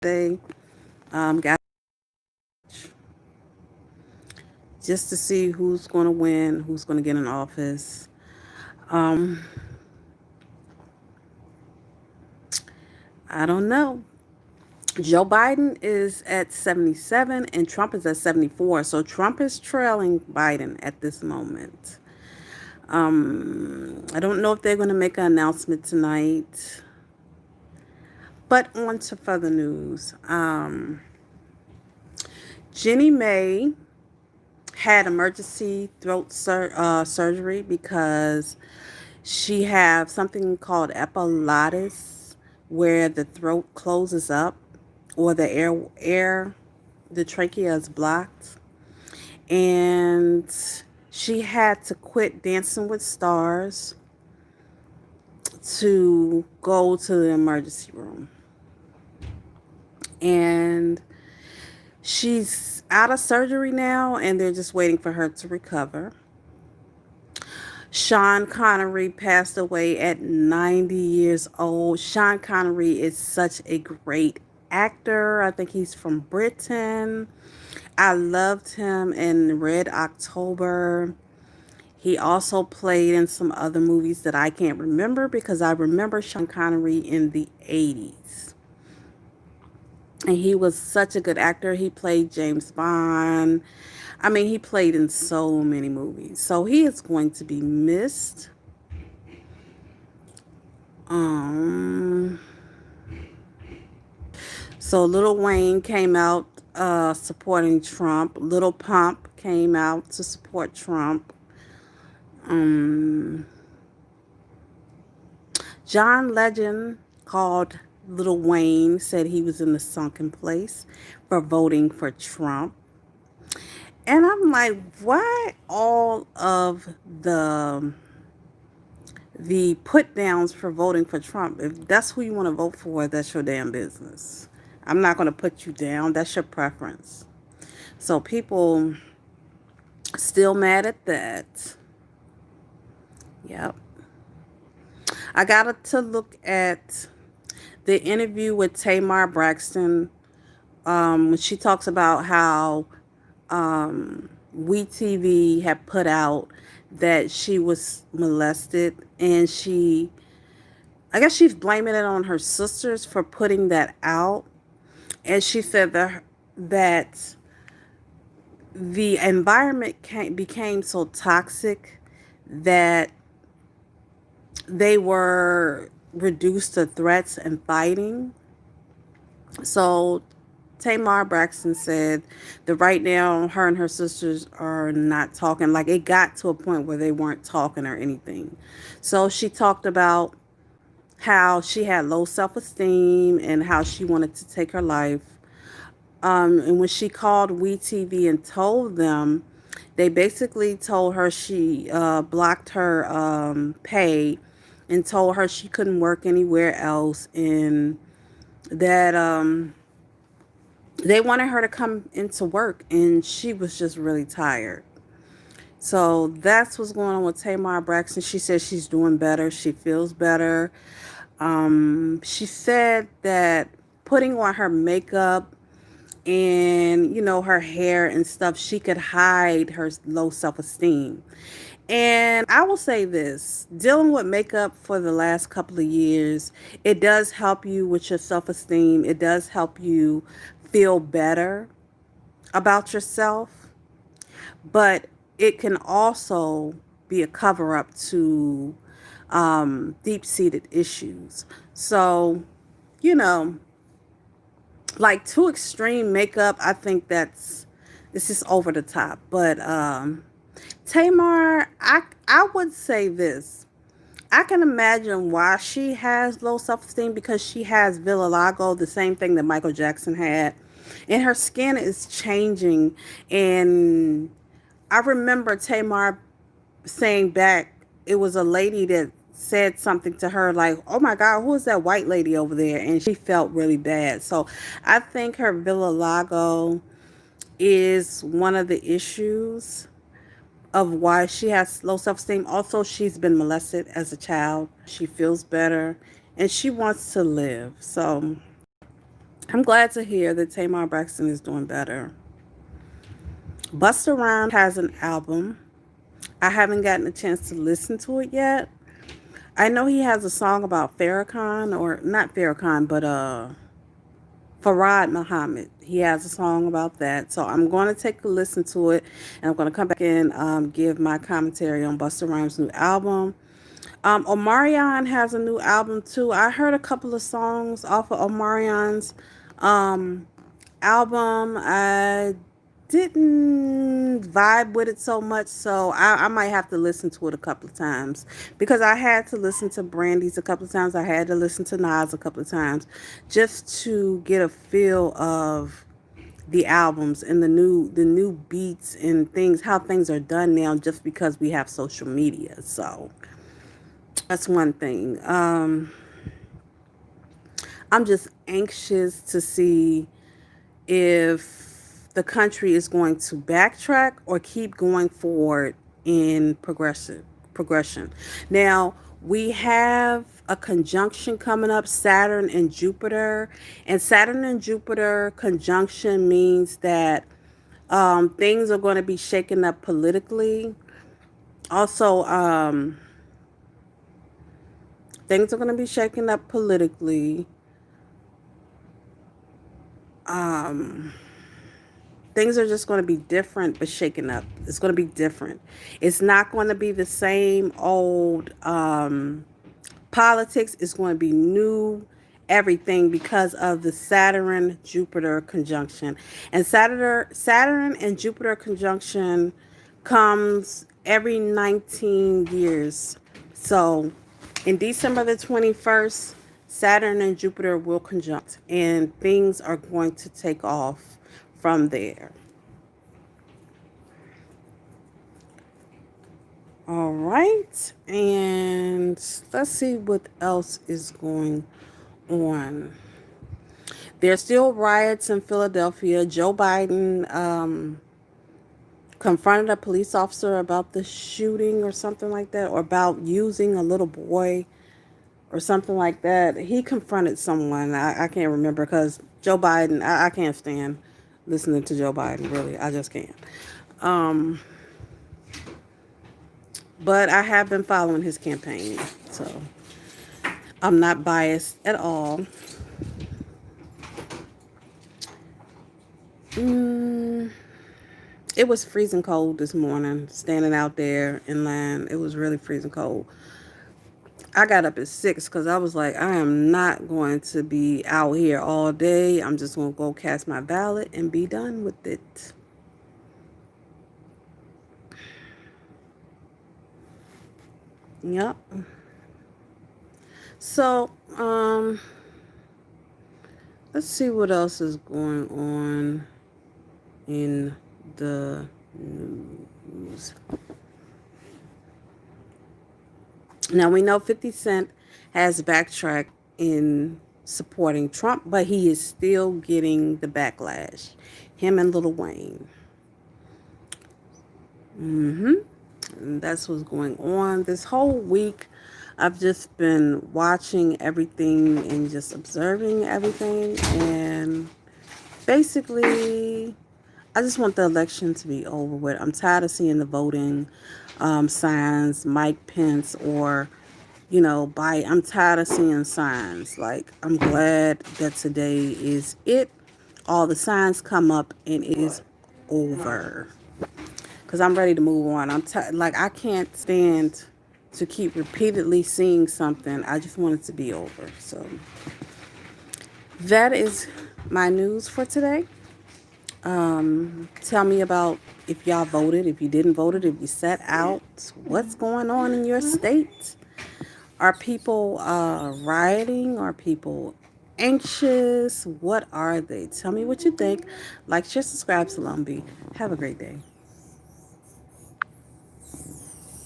They got just to see who's going to win, who's going to get in office. Um, I don't know. Joe Biden is at 77 and Trump is at 74. So Trump is trailing Biden at this moment. I don't know if they're going to make an announcement tonight. But on to further news. Jenny May had emergency throat surgery because she have something called epilotis, where the throat closes up or the trachea is blocked, and she had to quit Dancing with Stars to go to the emergency room. And she's out of surgery now, and they're just waiting for her to recover. Sean Connery passed away at 90 years old. Sean Connery is such a great actor. I think he's from Britain. I loved him in Red October. He also played in some other movies that I can't remember because I remember Sean Connery in the 80s. And he was such a good actor. He played James Bond. I mean, he played in so many movies. So he is going to be missed. Um, so Lil Wayne came out supporting Trump. Lil Pump came out to support Trump. Um, John Legend called Lil Wayne, said he was in the sunken place for voting for Trump. And I'm like, why all of the put downs for voting for Trump? If that's who you want to vote for, that's your damn business. I'm not going to put you down. That's your preference. So people still mad at that. Yep. I got to look at the interview with Tamar Braxton. She talks about how WeTV had put out that she was molested, and I guess she's blaming it on her sisters for putting that out. And she said that the environment became so toxic that they were reduced to threats and fighting. So Tamar Braxton said that right now her and her sisters are not talking. Like, it got to a point where they weren't talking or anything. So she talked about how she had low self-esteem and how she wanted to take her life. And when she called WeTV and told them, they basically told her she blocked her pay and told her she couldn't work anywhere else, and that they wanted her to come into work, and she was just really tired. So that's what's going on with Tamar Braxton. She says she's doing better. She feels better. She said that putting on her makeup and, her hair and stuff, she could hide her low self-esteem. And I will say this, dealing with makeup for the last couple of years, it does help you with your self-esteem. It does help you feel better about yourself, but it can also be a cover up to deep-seated issues. So, you know, like too extreme makeup, I think it's just over the top. But Tamar, I would say this. I can imagine why she has low self-esteem, because she has vitiligo, the same thing that Michael Jackson had, and her skin is changing. And I remember Tamar saying back, it was a lady that said something to her like, "Oh my God, who is that white lady over there?" And she felt really bad. So I think her vitiligo is one of the issues of why she has low self-esteem. Also, she's been molested as a child. She feels better and she wants to live. So I'm glad to hear that Tamar Braxton is doing better. Busta Rhymes has an album. I haven't gotten a chance to listen to it yet. I know he has a song about Farrakhan, or not Farrakhan, but Farad Muhammad. He has a song about that. So I'm going to take a listen to it, and I'm going to come back and give my commentary on Busta Rhymes' new album. Omarion has a new album too. I heard a couple of songs off of Omarion's um, album. I didn't vibe with it so much, so I might have to listen to it a couple of times because I had to listen to Brandy's a couple of times. I had to listen to Nas a couple of times just to get a feel of the albums and the new beats and things, how things are done now, just because we have social media. So that's one thing. I'm just anxious to see if the country is going to backtrack or keep going forward in progression. Now, we have a conjunction coming up, Saturn and Jupiter. And Saturn and Jupiter conjunction means that things are going to be shaken up politically. Also, things are going to be shaken up politically. Um, Things are just going to be different but shaken up. It's going to be different. It's not going to be the same old politics. Is going to be new everything because of the Saturn Jupiter conjunction. And Saturn and Jupiter conjunction comes every 19 years. So in December the 21st, Saturn and Jupiter will conjunct, and things are going to take off from there. All right. And let's see what else is going on. There's still riots in Philadelphia. Joe Biden confronted a police officer about the shooting or something like that, or about using a little boy or something like that. He confronted someone. I can't remember because Joe Biden, I can't stand listening to Joe Biden, really. I just can't. Um, but I have been following his campaign, so I'm not biased at all. Mm, it was freezing cold this morning, standing out there in line. It was really freezing cold. I got up at 6 because I was like, I am not going to be out here all day. I'm just going to go cast my ballot and be done with it. Yep. So, let's see what else is going on in the news. Now, we know 50 Cent has backtracked in supporting Trump, but he is still getting the backlash. Him and Lil Wayne. And that's what's going on this whole week. I've just been watching everything and just observing everything, and basically I just want the election to be over with. I'm tired of seeing the voting signs, Mike Pence, or Biden. I'm tired of seeing signs. Like, I'm glad that today is it. All the signs come up and it is over. Because I'm ready to move on. Like, I can't stand to keep repeatedly seeing something. I just want it to be over. So that is my news for today. Tell me about if y'all voted, if you didn't vote, if you sat out, what's going on in your state? Are people rioting? Are people anxious? What are they? Tell me what you think. Like, share, subscribe, Salumbi. Have a great day.